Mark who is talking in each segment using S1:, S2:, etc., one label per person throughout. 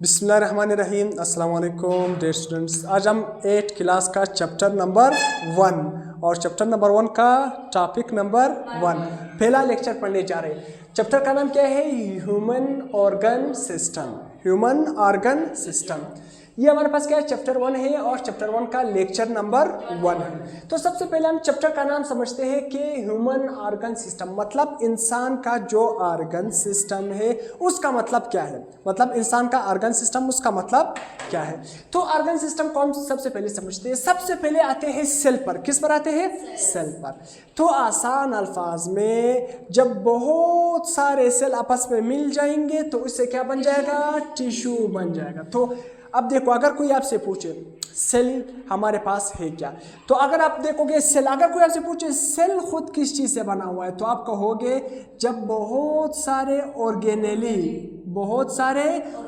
S1: बिस्मिल्लाहिर्रहमानिर्रहीम। अस्सलाम वालेकुम डियर स्टूडेंट्स। आज हम 8 क्लास का चैप्टर नंबर 1 और चैप्टर नंबर 1 का टॉपिक नंबर 1 पहला लेक्चर पढ़ने जा रहे हैं। चैप्टर का नाम क्या है? Human organ system. Human organ system ये हमारे पास क्या है? चैप्टर 1 है और चैप्टर 1 का लेक्चर नंबर 1 है। तो सबसे पहले हम चैप्टर का नाम समझते हैं कि ह्यूमन ऑर्गन सिस्टम मतलब इंसान का जो ऑर्गन सिस्टम है उसका मतलब क्या है। मतलब इंसान का ऑर्गन सिस्टम उसका मतलब क्या है। तो ऑर्गन सिस्टम को हम सबसे पहले समझते हैं। सबसे पहले आते हैं सेल पर। किस पर आते हैं? सेल पर। तो आसान अल्फाज में जब बहुत सारे सेल आपस में मिल जाएंगे तो उससे क्या बन जाएगा? टिश्यू बन जाएगा। तो अब देखो, अगर कोई आपसे पूछे सेल हमारे पास है क्या, तो अगर आप देखोगे सेल, अगर कोई आपसे पूछे सेल खुद किस चीज़ से बना हुआ है, तो आप कहोगे जब बहुत सारे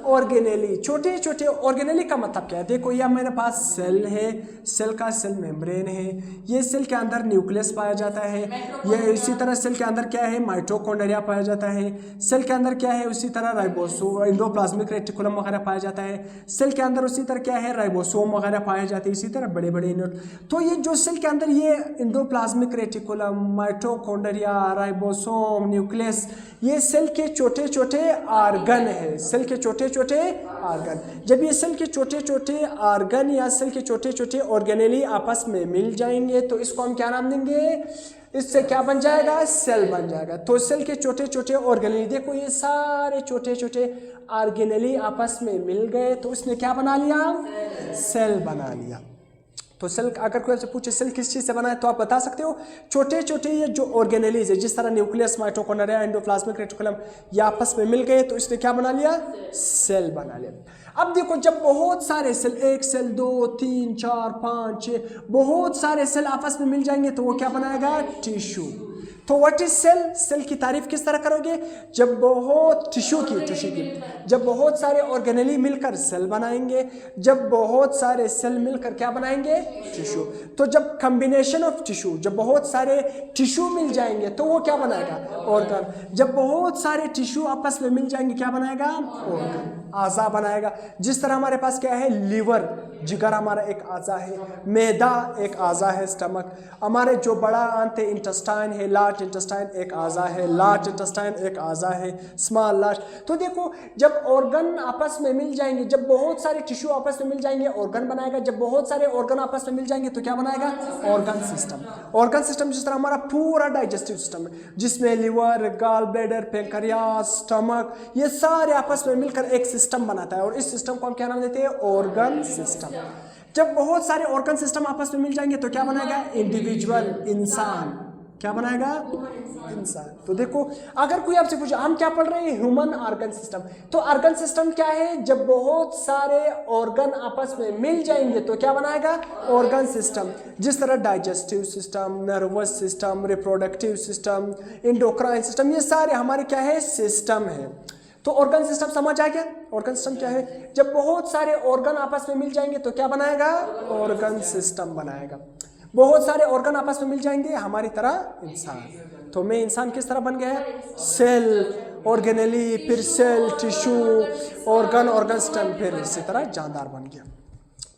S1: ऑर्गेनेली छोटे छोटे ऑर्गेनेली का मतलब क्या है? देखो ये मेरे पास सेल है, सेल का सेल मेम्ब्रेन है, ये सेल के अंदर न्यूक्लियस पाया जाता है, ये इसी तरह सेल के अंदर क्या है? माइटोकॉन्ड्रिया पाया जाता है, सेल के अंदर क्या है? उसी तरह राइबोसोम, एंडोप्लाज्मिक रेटिकुलम वगैरह पाया जाता है, सेल के अंदर उसी तरह क्या है? राइबोसोम वगैरह पाए जाते हैं, इसी तरह बड़े बड़े यूनिट। तो ये जो सेल के अंदर ये endoplasmic reticulum, mitochondria, ribosome, nucleus, ये सेल के छोटे छोटे ऑर्गन है। सेल के छोटे छोटे ऑर्गन, जब ये सेल के छोटे छोटे ऑर्गन या सेल के छोटे छोटे ऑर्गेनेली आपस में मिल जाएंगे तो इसको हम क्या नाम देंगे? इससे क्या बन जाएगा? सेल बन जाएगा। तो सेल के छोटे छोटे ऑर्गेनेली, देखो ये सारे छोटे छोटे ऑर्गेनेली आपस में मिल गए तो उसने क्या बना लिया? सेल बना लिया। तो सेल, अगर कोई आपसे पूछे सेल किस चीज़ से बना है तो आप बता सकते हो छोटे छोटे ये जो ऑर्गेनेलीज है, जिस तरह न्यूक्लियस, माइटोकॉन्ड्रिया, एंडोप्लाज्मिक रेटिकुलम, ये आपस में मिल गए तो इसने क्या बना लिया? सेल बना लिया। अब देखो जब बहुत सारे सेल, 1 सेल 2 3 4 5 6 बहुत सारे सेल आपस में मिल जाएंगे तो वो क्या बनाएगा? टिश्यू। तो व्हाट इज सेल? सेल की तारीफ किस तरह करोगे? जब बहुत टिश्यू की जब बहुत सारे ऑर्गेनेली मिलकर सेल बनाएंगे, जब बहुत सारे सेल मिलकर क्या बनाएंगे? टिश्यू। तो जब कॉम्बिनेशन ऑफ टिश्यू, जब बहुत सारे टिश्यू मिल जाएंगे तो वो क्या बनाएगा? ऑर्गन। जब बहुत सारे टिश्यू आपस में मिल जाएंगे क्या बनाएगा? ऑर्गन, आज़ा बनाएगा। जिस तरह हमारे पास क्या है? लीवर, जिगर हमारा एक आज़ा है, मैदा एक आज़ा है, स्टमक, हमारे जो बड़ा आंत है इंटेस्टाइन है, लार्ज इंटेस्टाइन एक आज़ा है, लार्ज इंटेस्टाइन एक आज़ा है, स्मॉल लार्ज। तो देखो जब ऑर्गन आपस में मिल जाएंगे, जब बहुत सारे टिश्यू आपस में मिल जाएंगे ऑर्गन बनाएगा, जब बहुत सारे ऑर्गन आपस में मिल जाएंगे तो क्या बनाएगा? Organ system. ऑर्गन सिस्टम जिस तरह हमारा पूरा डाइजेस्टिव सिस्टम है, जिसमें liver, gall bladder, pancreas, stomach, ये सारे आपस में मिलकर एक सिस्टम बनाता है और इस सिस्टम को हम क्या नाम देते हैं? Organ system. जब बहुत सारे ऑर्गन सिस्टम आपस में मिल जाएंगे तो क्या बनाएगा? इंडिविजुअल, इंसान। क्या बनाएगा? इंसान। तो देखो अगर कोई आपसे पूछे, हम क्या पढ़ रहे हैं? Human organ system. तो ऑर्गन सिस्टम क्या है? जब बहुत सारे ऑर्गन आपस में मिल जाएंगे तो क्या बनाएगा? Organ system. जिस तरह digestive system, nervous system, reproductive system, endocrine system, ये सारे हमारे क्या है? सिस्टम है। तो ऑर्गन सिस्टम समझ आ गया? ऑर्गन सिस्टम क्या है? जब बहुत सारे ऑर्गन आपस में मिल जाएंगे तो क्या बनाएगा? ऑर्गन सिस्टम बनाएगा। बहुत सारे ऑर्गन आपस में मिल जाएंगे, हमारी तरह इंसान। तो मैं इंसान किस तरह बन गया है? सेल, ऑर्गेनेली, फिर cell, tissue, organ, organ system, फिर इसी तरह जानदार बन गया।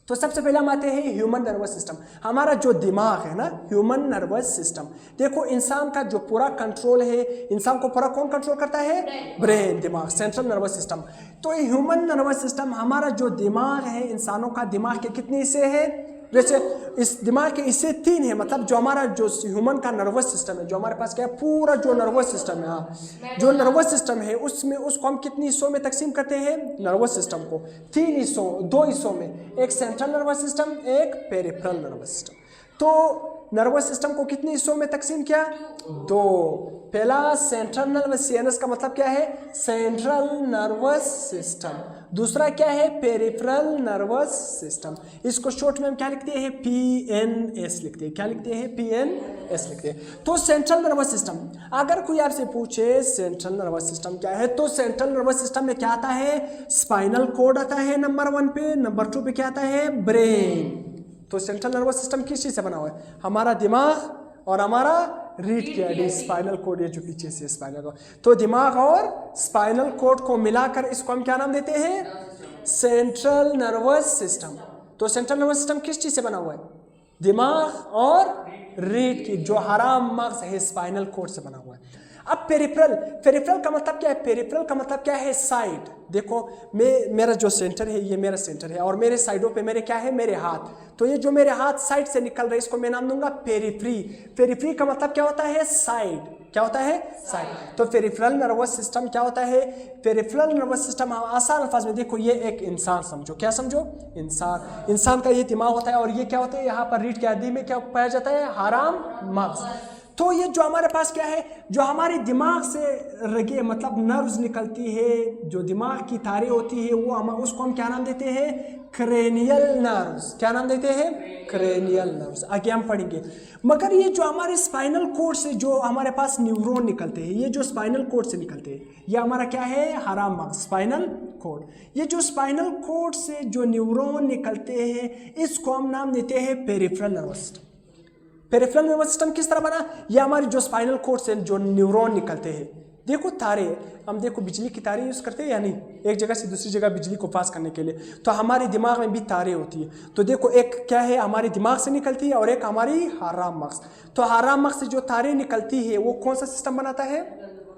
S1: तो सबसे पहले हम आते हैं ह्यूमन नर्वस सिस्टम। हमारा जो दिमाग है ना, ह्यूमन नर्वस सिस्टम। देखो इंसान का जो पूरा कंट्रोल है, इंसान को पूरा कौन कंट्रोल करता है? ब्रेन, दिमाग, सेंट्रल नर्वस सिस्टम। तो ह्यूमन नर्वस सिस्टम, हमारा जो दिमाग है, इंसानों का दिमाग के कितने हिस्से है? जैसे इस दिमाग के हिस्से 3 है। मतलब जो हमारा जो ह्यूमन का नर्वस सिस्टम है, जो हमारे पास क्या है? पूरा जो नर्वस सिस्टम है, हाँ, जो नर्वस सिस्टम है उसमें उसको हम कितने हिस्सों में तकसीम करते हैं? नर्वस सिस्टम को 3 हिस्सों, 2 हिस्सों में, एक सेंट्रल नर्वस सिस्टम, एक पेरिफेरल नर्वस सिस्टम। तो नर्वस सिस्टम को कितने हिस्सों में तकसीम किया? 2। पहला सेंट्रल नर्वस, सीएनएस का मतलब क्या है? Central nervous system. दूसरा क्या है? Peripheral nervous system. इसको शॉर्ट में हम क्या लिखते हैं? पीएनएस लिखते हैं। क्या लिखते हैं? पीएनएस लिखते हैं। तो सेंट्रल नर्वस सिस्टम, अगर कोई आपसे पूछे सेंट्रल नर्वस सिस्टम क्या है, तो सेंट्रल नर्वस सिस्टम में क्या आता है? स्पाइनल कॉर्ड आता है नंबर 1 पे, नंबर 2 पे क्या आता है? ब्रेन। तो सेंट्रल नर्वस सिस्टम किस चीज़ से बना हुआ है? हमारा दिमाग और हमारा रीढ़ की हड्डी, स्पाइनल कॉर्ड, ये जो पीछे से स्पाइनल कॉर्ड। तो दिमाग और स्पाइनल कॉर्ड को मिलाकर इसको हम क्या नाम देते हैं? Central nervous system. तो सेंट्रल नर्वस सिस्टम किस चीज से बना हुआ है? दिमाग और रीढ़ की जो हराम मगज है स्पाइनल कॉर्ड से बना हुआ है। अब पेरिफेरल, पेरिफेरल का मतलब क्या है? पेरिफेरल का मतलब क्या है? साइड। देखो मेरा जो सेंटर है ये मेरा सेंटर है और मेरे साइडों पे मेरे क्या है? मेरे हाथ। तो ये जो मेरे हाथ साइड से निकल रहे इसको मैं नाम दूंगा पेरिफ्री। पेरिफ्री का मतलब क्या होता है? साइड। क्या होता है? साइड। तो पेरिफेरल नर्वस सिस्टम क्या होता है? पेरिफेरल नर्वस सिस्टम आसान अल्फाज में देखो, ये एक इंसान समझो। क्या समझो? इंसान। इंसान का ये दिमाग होता है और ये क्या होता है? यहाँ पर रीढ़ की हड्डी में क्या पाया जाता है? हराम मगज। तो ये जो हमारे पास क्या है? जो हमारे दिमाग से रगे मतलब नर्व्स निकलती है, जो दिमाग की तारें होती है वो हम उसको हम क्या नाम देते हैं? Cranial nerves. क्या नाम देते हैं? Cranial nerves. आगे हम पढ़ेंगे। मगर ये जो हमारे स्पाइनल कोड से जो हमारे पास न्यूरॉन निकलते हैं, ये जो स्पाइनल कोड से निकलते हैं ये हमारा क्या है? हराम मगज, स्पाइनल कोड। ये जो स्पाइनल कोड से जो न्यूरॉन निकलते हैं इसको हम नाम देते हैं peripheral nervous system. Peripheral nervous system किस तरह बना? ये हमारी जो स्पाइनल कोड से जो न्यूरॉन निकलते हैं, देखो तारे, हम देखो बिजली की तारे यूज करते हैं या नहीं? एक जगह से दूसरी जगह बिजली को पास करने के लिए तो हमारे दिमाग में भी तारे होती है। तो देखो एक क्या है? हमारे दिमाग से निकलती है और एक हमारी हराम मगज। तो हराम मगज से जो तारे निकलती है वो कौन सा सिस्टम बनाता है?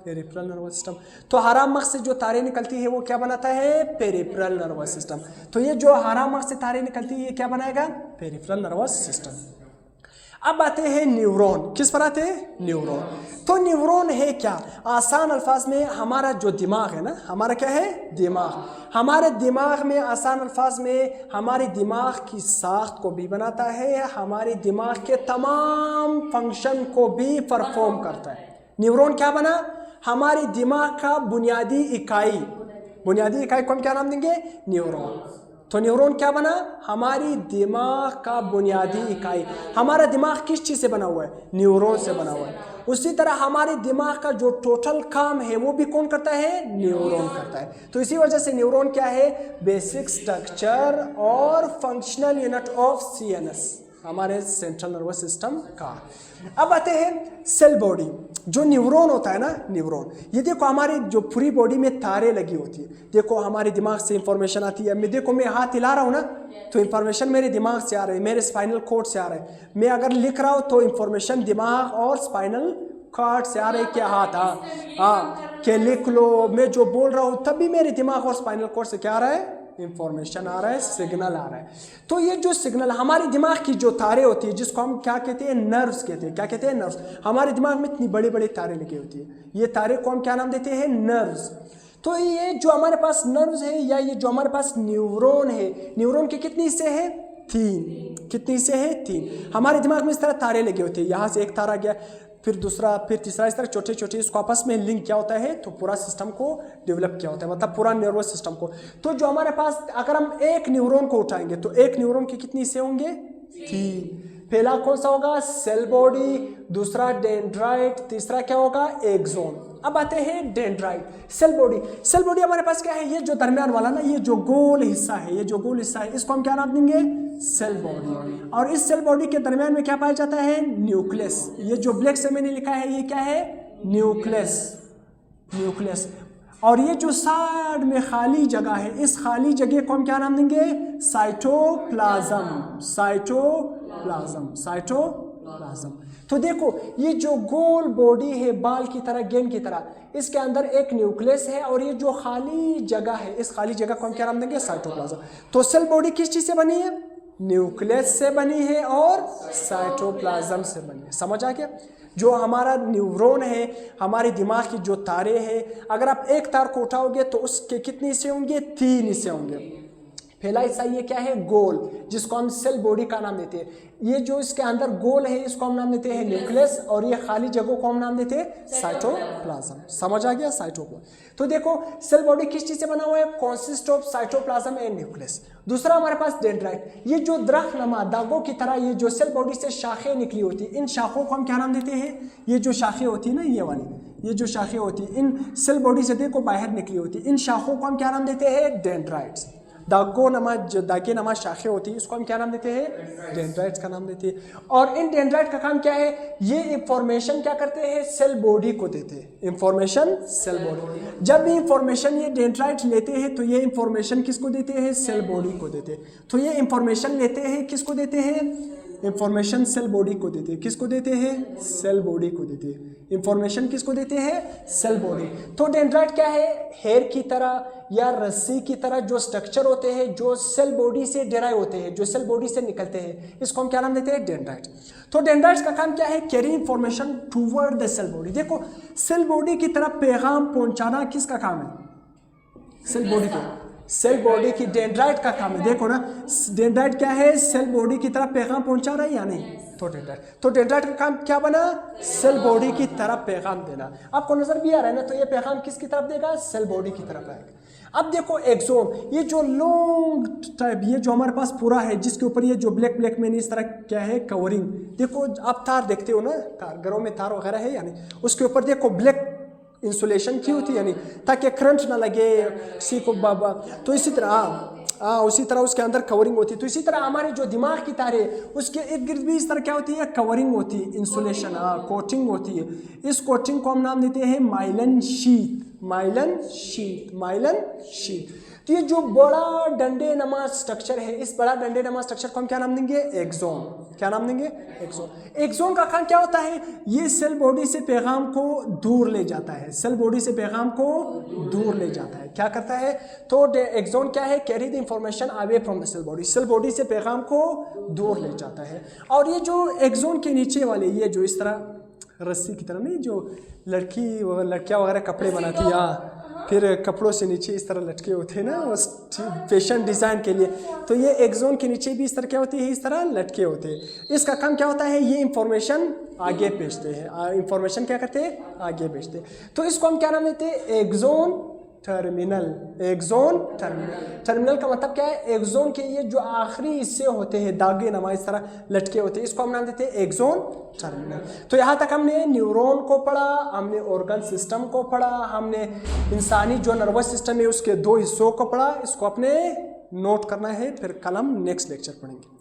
S1: Peripheral nervous system. तो हराम मगज से जो तारे निकलती है वो क्या बनाता है? Peripheral nervous system. तो ये जो हराम मगज से तारे निकलती है ये क्या बनाएगा? Peripheral nervous system. अब आते हैं न्यूरॉन। किस पर आते हैं? न्यूरॉन। तो न्यूरॉन है क्या? आसान अल्फाज में हमारा जो दिमाग है ना, हमारा क्या है? दिमाग। हमारे दिमाग में आसान अल्फाज में हमारे दिमाग की साख्त को भी बनाता है, हमारे दिमाग के तमाम फंक्शन को भी परफॉर्म करता है। न्यूरॉन क्या बना? हमारे दिमाग का बुनियादी इकाई। बुनियादी इकाई को हम क्या नाम देंगे? न्यूरॉन। तो न्यूरॉन क्या बना? हमारी दिमाग का बुनियादी इकाई। हमारा दिमाग किस चीज़ से बना हुआ है? न्यूरॉन से बना हुआ है। उसी तरह हमारे दिमाग का जो टोटल काम है वो भी कौन करता है? न्यूरॉन करता है। तो इसी वजह से न्यूरॉन क्या है? बेसिक स्ट्रक्चर और फंक्शनल यूनिट ऑफ सीएनएस, हमारे सेंट्रल नर्वस सिस्टम का। अब आते हैं सेल बॉडी। जो न्यूरॉन होता है ना, न्यूरॉन, ये देखो हमारी जो पूरी बॉडी में तारे लगी होती है। देखो हमारे दिमाग से इंफॉर्मेशन आती है। मैं देखो मैं हाथ हिला रहा हूँ ना तो इंफॉर्मेशन मेरे दिमाग से आ रही है, मेरे स्पाइनल कॉर्ड से आ रहा है। मैं अगर लिख रहा हूँ तो इंफॉर्मेशन दिमाग और स्पाइनल कॉर्ड से आ रही है। क्या हाथ? हाँ के लिख लो। मैं जो बोल रहा हूँ तब भी मेरे दिमाग और स्पाइनल कॉर्ड से क्या आ रहा है? इंफॉर्मेशन आ रहा है, सिग्नल आ रहा है। तो ये जो सिग्नल हमारे दिमाग की जो तारे होती है जिसको हम क्या कहते हैं? नर्व्स कहते हैं। क्या कहते हैं? नर्व्स। हमारे दिमाग में इतनी बड़ी बड़ी तारे लगी होती है, ये तारे को हम क्या नाम देते हैं? नर्व्स। तो ये जो हमारे पास नर्व्स है या ये जो हमारे पास न्यूरॉन है, न्यूरॉन के कितने हिस्से हैं? 3। कितने हिस्से हैं? 3। हमारे दिमाग में इस तरह तारे लगे होते हैं। यहाँ से एक तारा गया, फिर दूसरा, फिर तीसरा, इस तरह छोटे छोटे इसको आपस में लिंक क्या होता है? तो पूरा सिस्टम को डेवलप किया होता है, मतलब पूरा नर्वस सिस्टम को। तो जो हमारे पास अगर हम एक न्यूरॉन को उठाएंगे तो एक न्यूरॉन के कितने हिस्से होंगे? 3। पहला कौन सा होगा? सेल बॉडी, दूसरा डेंड्राइट, तीसरा क्या होगा? एक्सोन। अब आते हैं dendrite. Cell body. Cell body हमारे पास क्या है? ये जो दरमियान वाला ना, ये जो गोल हिस्सा है, ये जो गोल हिस्सा है इसको हम क्या नाम देंगे? Cell body. और इस सेल बॉडी के दरमियान में क्या पाया जाता है? न्यूक्लियस। ये जो ब्लैक से मैंने लिखा है ये क्या है? न्यूक्लियस। न्यूक्लियस। और ये जो साइड में खाली जगह है, इस खाली जगह को हम क्या नाम देंगे? साइटोप्लाज्म। साइटोप्लाज्म। साइटोप्लाज्म। तो देखो ये जो गोल बॉडी है बाल की तरह, गेंद की तरह, इसके अंदर एक न्यूक्लियस है और ये जो खाली जगह है इस खाली जगह को हम क्या नाम देंगे? साइटोप्लाज्म। तो सेल बॉडी किस चीज से बनी है? न्यूक्लियस से बनी है और साइटोप्लाज्म से बनी है। समझ आ गया? जो हमारा न्यूरॉन है, हमारे दिमाग की जो तारे हैं, अगर आप एक तार को उठाओगे तो उसके कितने हिस्से होंगे? 3 हिस्से होंगे। पहला हिस्सा ये क्या है? गोल, जिसको हम सेल बॉडी का नाम देते हैं। ये जो इसके अंदर गोल है इसको हम नाम देते हैं न्यूक्लियस और ये खाली जगह को हम नाम देते हैं साइटोप्लाज्म। समझ आ गया? साइटोप्लाज्म। तो देखो सेल बॉडी किस चीज से बना हुआ है? Consist of cytoplasm and nucleus. दूसरा हमारे पास डेंड्राइट। ये जो दरख्त नमा दागों की तरह ये जो सेल बॉडी से शाखें निकली होती है, इन शाखों को हम क्या नाम देते हैं? ये जो शाखें होती है ना, ये वाली, ये जो शाखें होती है इन सेल बॉडी से देखो बाहर निकली होती है, इन शाखों को हम क्या नाम देते हैं? डेंड्राइट्स। दागे नमा शाखें होती है, इसको हम क्या नाम देते हैं? डेंड्राइट्स का नाम देते हैं। और इन डेंड्राइट का काम क्या है? ये इंफॉर्मेशन क्या करते हैं? सेल बॉडी को देते हैं। इंफॉर्मेशन सेल बॉडी, जब भी इंफॉर्मेशन ये डेंड्राइट लेते हैं तो ये इंफॉर्मेशन किसको देते हैं? सेल बॉडी को देते हैं। तो ये इंफॉर्मेशन लेते हैं, किसको देते हैं? इंफॉर्मेशन सेल बॉडी को देते हैं। किसको देते हैं? सेल बॉडी को देते हैं। इंफॉर्मेशन किसको देते हैं? Cell body. तो डेंड्राइट क्या है? हेयर की तरह या रस्सी की तरह जो स्ट्रक्चर होते हैं, जो सेल बॉडी से डेराइव होते हैं, जो सेल बॉडी से निकलते हैं, इसको हम क्या नाम देते हैं? डेंड्राइट। तो डेंड्राइट्स का काम क्या है? Carry information toward the cell body. देखो, सेल बॉडी की तरफ पैगाम पहुंचाना किसका काम है? सेल बॉडी को। सेल बॉडी की डेंड्राइट का काम है। देखो ना, डेंड्राइट क्या है? सेल बॉडी की तरफ पैगाम पहुंचा रहा है या नहीं? तो डेंड्राइट का काम क्या बना? सेल बॉडी की तरफ पैगाम देना। आपको नजर भी आ रहा है ना, तो ये पैगाम किसकी तरफ देगा? सेल बॉडी की तरफ आएगा। अब देखो एक्सोन, ये जो लॉन्ग टाइप, ये जो हमारे पास पूरा है, जिसके ऊपर ये जो ब्लैक ब्लैक में इस तरह क्या है? कवरिंग। देखो आप तार देखते हो ना, तार घरों में तार वगैरह है यानी, उसके ऊपर देखो ब्लैक इंसुलेशन की होती है यानी, ताकि करंट ना लगे सी को बाबा। तो इसी तरह उसी तरह उसके अंदर कवरिंग होती है। तो इसी तरह हमारे जो दिमाग की तार है, उसके इर्द गिर्द भी इस तरह क्या होती है? कवरिंग होती है, इंसुलेशन, कोटिंग होती है। इस कोटिंग को हम नाम देते हैं Mylan sheet. Mylan sheet, Mylan sheet. तो ये जो बड़ा डंडे नमा स्ट्रक्चर है, इस बड़ा डंडे नमा स्ट्रक्चर को हम क्या नाम देंगे? एक्सोन। क्या नाम देंगे? एक्सोन। एक्सोन का काम क्या होता है? ये सेल बॉडी से पैगाम को दूर ले जाता है। सेल बॉडी से पैगाम को दूर ले जाता है। क्या करता है? तो एक्सोन क्या है? Carry the information away from the cell body. Cell body से पैगाम को दूर ले जाता है। और ये जो एक्सोन के नीचे वाले, ये जो इस तरह रस्सी की तरह नहीं, जो लड़कियां वगैरह कपड़े बनाती है, फिर कपड़ों से नीचे इस तरह लटके होते हैं ना, फैशन डिज़ाइन के लिए, तो ये एक्सोन के नीचे भी इस तरह क्या होती है? इस तरह लटके होते हैं। इसका काम क्या होता है? ये इंफॉर्मेशन आगे भेजते हैं। इंफॉर्मेशन क्या करते हैं? आगे भेजते हैं। तो इसको हम क्या नाम देते हैं? Axon terminal. Axon terminal. Terminal का मतलब क्या है? एक्सोन के ये जो आखिरी हिस्से होते हैं, दागे नमा इस तरह लटके होते हैं, इसको हम नाम देते हैं एक्सोन टर्मिनल। तो यहाँ तक हमने न्यूरॉन को पढ़ा, हमने ऑर्गन सिस्टम को पढ़ा, हमने इंसानी जो नर्वस सिस्टम है उसके 2 हिस्सों को पढ़ा। इसको अपने नोट करना है, फिर कल हम नेक्स्ट लेक्चर पढ़ेंगे।